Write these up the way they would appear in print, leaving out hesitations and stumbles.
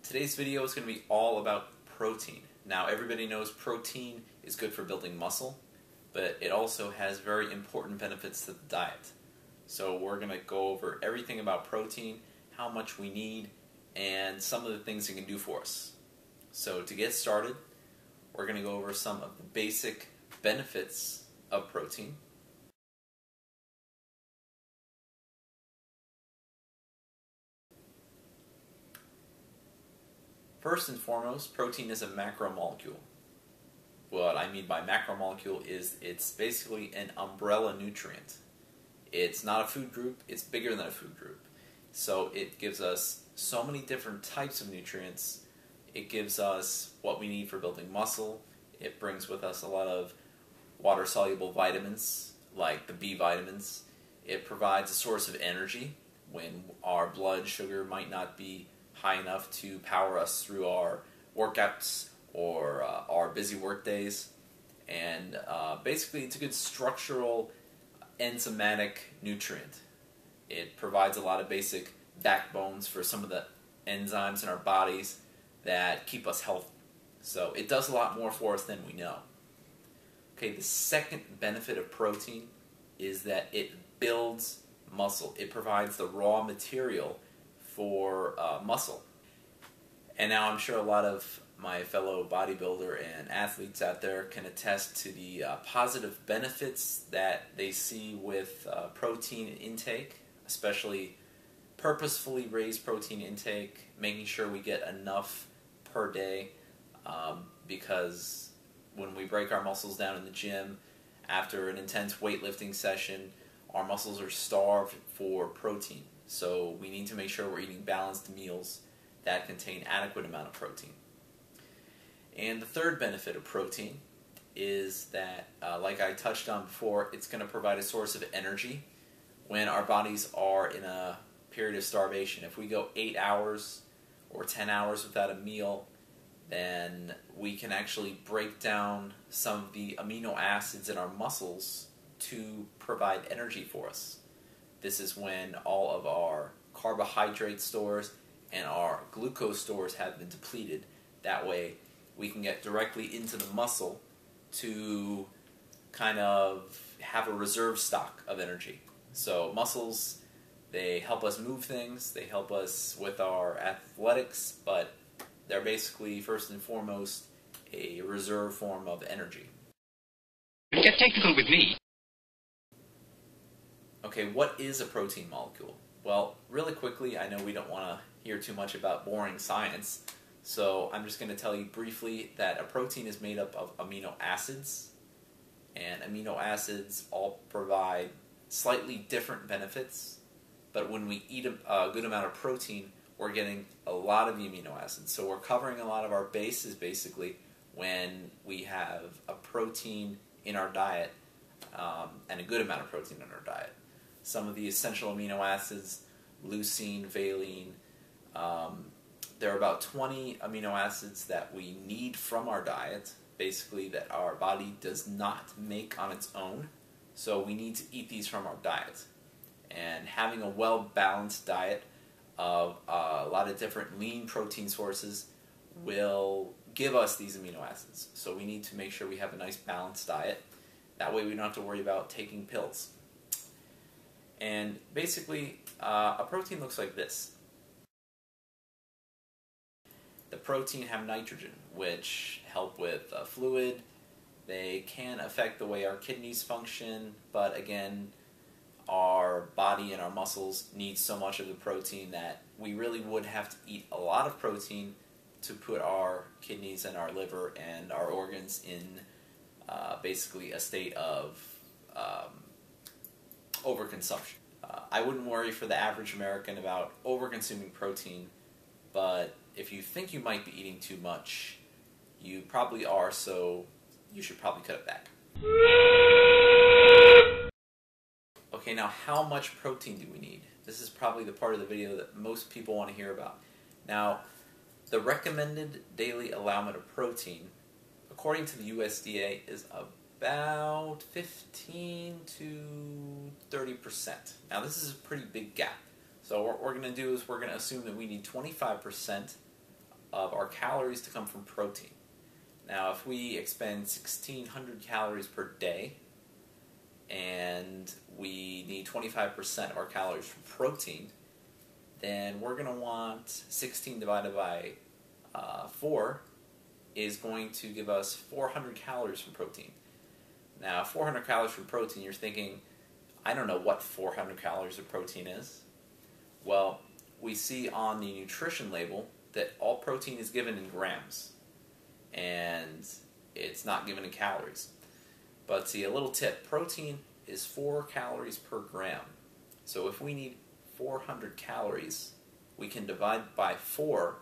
Today's video is going to be all about protein. Now, everybody knows protein is good for building muscle, but it also has very important benefits to the diet. So we're going to go over everything about protein, how much we need, and some of the things it can do for us. So to get started, we're going to go over some of the basic benefits of protein. First and foremost, protein is a macromolecule. What I mean by macromolecule is it's basically an umbrella nutrient. It's not a food group, it's bigger than a food group. So it gives us so many different types of nutrients. It gives us what we need for building muscle. It brings with us a lot of water-soluble vitamins, like the B vitamins. It provides a source of energy when our blood sugar might not be high enough to power us through our workouts or our busy work days. And basically it's a good structural enzymatic nutrient. It provides a lot of basic backbones for some of the enzymes in our bodies that keep us healthy. So it does a lot more for us than we know. Okay, the second benefit of protein is that it builds muscle. It provides the raw material for muscle. And now I'm sure a lot of my fellow bodybuilder and athletes out there can attest to the positive benefits that they see with protein intake, especially purposefully raised protein intake, making sure we get enough per day, because when we break our muscles down in the gym after an intense weightlifting session, our muscles are starved for protein. So we need to make sure we're eating balanced meals that contain adequate amount of protein. And the third benefit of protein is that, like I touched on before, it's going to provide a source of energy when our bodies are in a period of starvation. If we go 8 hours or 10 hours without a meal, then we can actually break down some of the amino acids in our muscles to provide energy for us. This is when all of our carbohydrate stores and our glucose stores have been depleted. That way we can get directly into the muscle to kind of have a reserve stock of energy. So muscles, they help us move things, they help us with our athletics, but they're basically, first and foremost, a reserve form of energy. Don't get technical with me. Okay, what is a protein molecule? Well, really quickly, I know we don't want to hear too much about boring science, so I'm just going to tell you briefly that a protein is made up of amino acids, and amino acids all provide slightly different benefits, but when we eat a good amount of protein, we're getting a lot of the amino acids. So we're covering a lot of our bases, basically, when we have a protein in our diet, and a good amount of protein in our diet. Some of the essential amino acids, leucine, valine, there are about 20 amino acids that we need from our diet, basically that our body does not make on its own, so we need to eat these from our diet. And having a well-balanced diet of a lot of different lean protein sources will give us these amino acids. So we need to make sure we have a nice balanced diet. That way we don't have to worry about taking pills. And basically, a protein looks like this. The protein have nitrogen, which help with fluid. They can affect the way our kidneys function, but again, our body and our muscles need so much of the protein that we really would have to eat a lot of protein to put our kidneys and our liver and our organs in basically a state of overconsumption. I wouldn't worry for the average American about overconsuming protein, but if you think you might be eating too much, you probably are, so you should probably cut it back. Okay, now how much protein do we need? This is probably the part of the video that most people want to hear about. Now, the recommended daily allowance of protein, according to the USDA, is about 15 to 30%. Now, this is a pretty big gap. So what we're going to do is we're going to assume that we need 25% of our calories to come from protein. Now, if we expend 1,600 calories per day, and we need 25% of our calories from protein, then we're going to want 16 divided by 4 is going to give us 400 calories from protein. Now, 400 calories from protein, you're thinking, I don't know what 400 calories of protein is. Well, we see on the nutrition label that all protein is given in grams, and it's not given in calories. But see, a little tip, protein is 4 calories per gram. So if we need 400 calories, we can divide by 4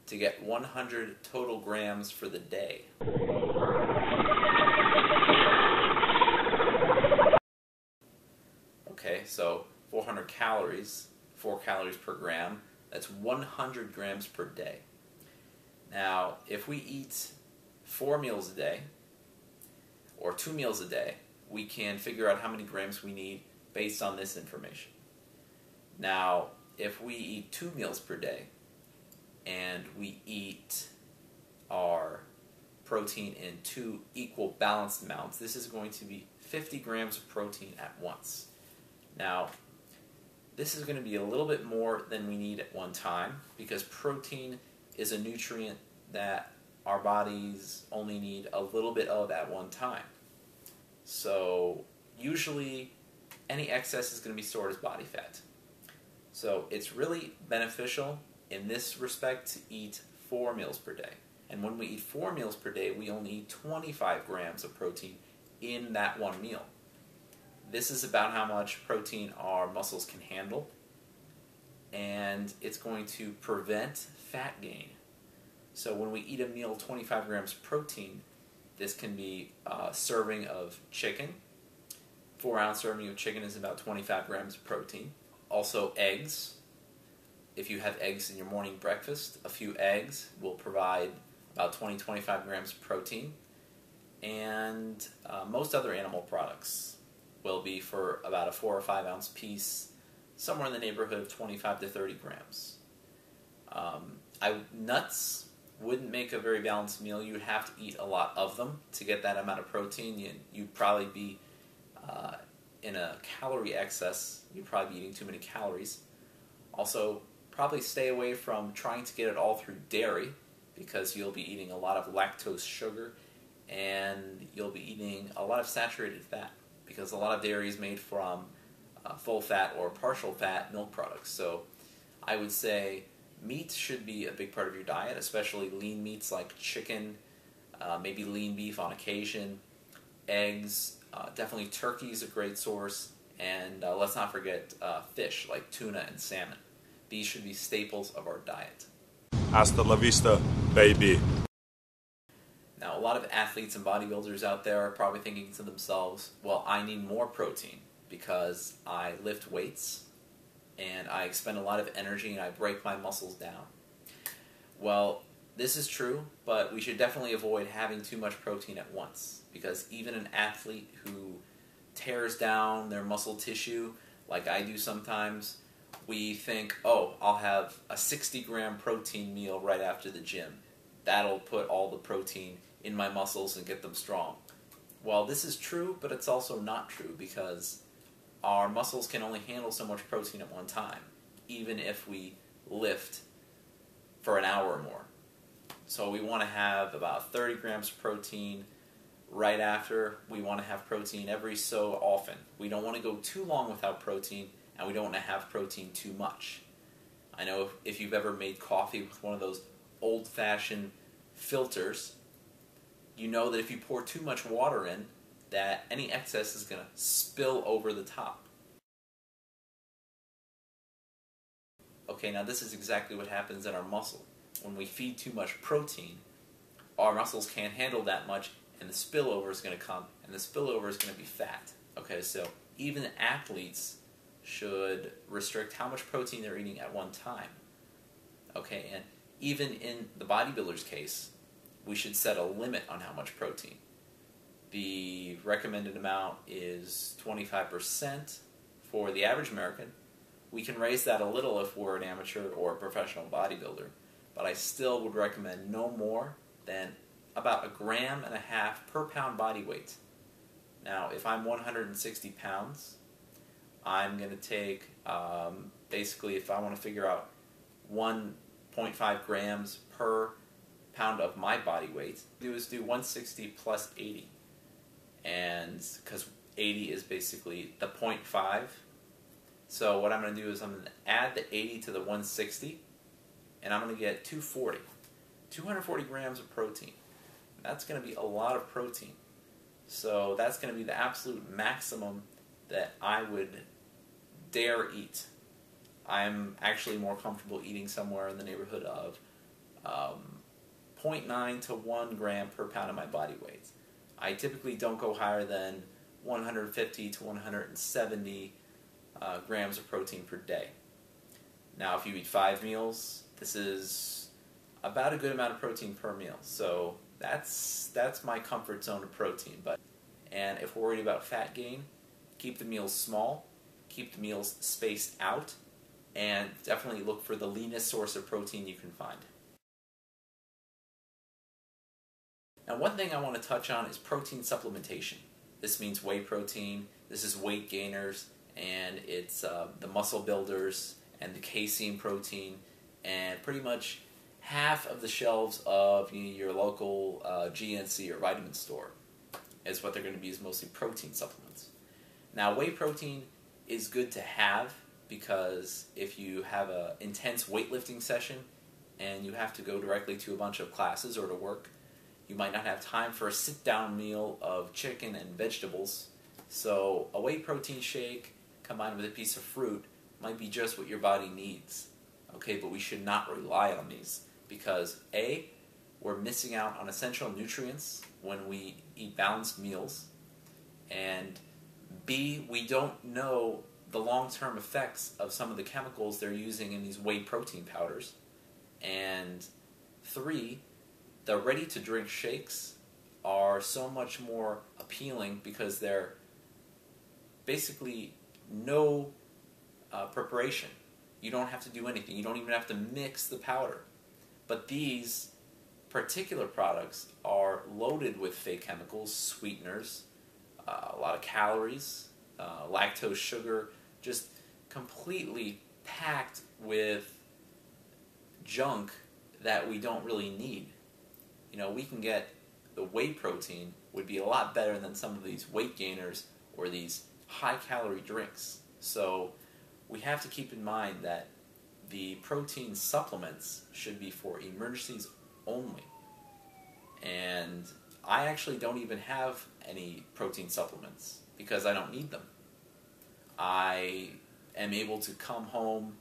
to get 100 total grams for the day. Okay, so 400 calories, 4 calories per gram, that's 100 grams per day. Now, if we eat 4 meals a day, or 2 meals a day, we can figure out how many grams we need based on this information. Now, if we eat 2 meals per day, and we eat our protein in 2 equal balanced amounts, this is going to be 50 grams of protein at once. Now, this is going to be a little bit more than we need at one time, because protein is a nutrient that our bodies only need a little bit of at one time. So usually any excess is going to be stored as body fat. So it's really beneficial in this respect to eat 4 meals per day. And when we eat 4 meals per day, we only eat 25 grams of protein in that one meal. This is about how much protein our muscles can handle, and it's going to prevent fat gain. So when we eat a meal 25 grams of protein, this can be a serving of chicken. 4-ounce serving of chicken is about 25 grams of protein. Also eggs. If you have eggs in your morning breakfast, a few eggs will provide about 20-25 grams of protein. And most other animal products will be for about a 4 or 5 ounce piece, somewhere in the neighborhood of 25 to 30 grams. Nuts wouldn't make a very balanced meal. You'd have to eat a lot of them to get that amount of protein. You'd probably be in a calorie excess. You'd probably be eating too many calories. Also, probably stay away from trying to get it all through dairy, because you'll be eating a lot of lactose sugar, and you'll be eating a lot of saturated fat, because a lot of dairy is made from full fat or partial fat milk products. So I would say meat should be a big part of your diet, especially lean meats like chicken, maybe lean beef on occasion, eggs, definitely turkey is a great source, and let's not forget fish like tuna and salmon. These should be staples of our diet. Hasta la vista, baby. Now, a lot of athletes and bodybuilders out there are probably thinking to themselves, well, I need more protein because I lift weights and I expend a lot of energy and I break my muscles down. Well, this is true, but we should definitely avoid having too much protein at once, because even an athlete who tears down their muscle tissue, like I do sometimes, we think, oh, I'll have a 60-gram protein meal right after the gym. That'll put all the protein in my muscles and get them strong. Well, this is true, but it's also not true, because our muscles can only handle so much protein at one time, even if we lift for an hour or more. So we want to have about 30 grams of protein right after. We want to have protein every so often. We don't want to go too long without protein, and we don't want to have protein too much. I know if you've ever made coffee with one of those old-fashioned filters, you know that if you pour too much water in, that any excess is going to spill over the top. Okay, now this is exactly what happens in our muscle. When we feed too much protein, our muscles can't handle that much, and the spillover is going to come, and the spillover is going to be fat. Okay, so even athletes should restrict how much protein they're eating at one time. Okay, and even in the bodybuilder's case, we should set a limit on how much protein. The recommended amount is 25% for the average American. We can raise that a little if we're an amateur or a professional bodybuilder, but I still would recommend no more than about 1.5 grams per pound body weight. Now, if I'm 160 pounds, I'm going to take, basically, if I want to figure out 1.5 grams per pound of my body weight, do 160 plus 80. And because 80 is basically the 0.5. So what I'm going to do is I'm going to add the 80 to the 160, and I'm going to get 240 grams of protein. That's going to be a lot of protein. So that's going to be the absolute maximum that I would dare eat. I'm actually more comfortable eating somewhere in the neighborhood of 0.9 to 1 gram per pound of my body weight. I typically don't go higher than 150 to 170 grams of protein per day. Now, if you eat 5 meals, this is about a good amount of protein per meal. So that's my comfort zone of protein. And if we're worried about fat gain, keep the meals small, keep the meals spaced out, and definitely look for the leanest source of protein you can find. Now, one thing I want to touch on is protein supplementation. This means whey protein, this is weight gainers, and it's the muscle builders and the casein protein, and pretty much half of the shelves of your local GNC or vitamin store is what they're going to be, is mostly protein supplements. Now, whey protein is good to have because if you have an intense weightlifting session and you have to go directly to a bunch of classes or to work, you might not have time for a sit-down meal of chicken and vegetables. So a whey protein shake combined with a piece of fruit might be just what your body needs. Okay, but we should not rely on these because A, we're missing out on essential nutrients when we eat balanced meals, and B, we don't know the long-term effects of some of the chemicals they're using in these whey protein powders, and 3, the ready-to-drink shakes are so much more appealing because they're basically no preparation. You don't have to do anything. You don't even have to mix the powder. But these particular products are loaded with fake chemicals, sweeteners, a lot of calories, lactose, sugar, just completely packed with junk that we don't really need. You know, we can get the whey protein would be a lot better than some of these weight gainers or these high-calorie drinks. So we have to keep in mind that the protein supplements should be for emergencies only. And I actually don't even have any protein supplements because I don't need them. I am able to come home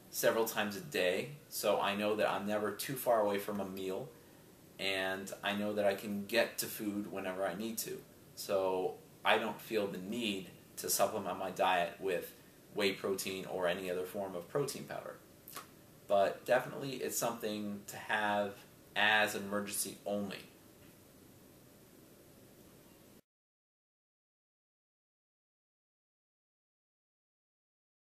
several times a day, so I know that I'm never too far away from a meal, and I know that I can get to food whenever I need to. So I don't feel the need to supplement my diet with whey protein or any other form of protein powder. But definitely it's something to have as an emergency only.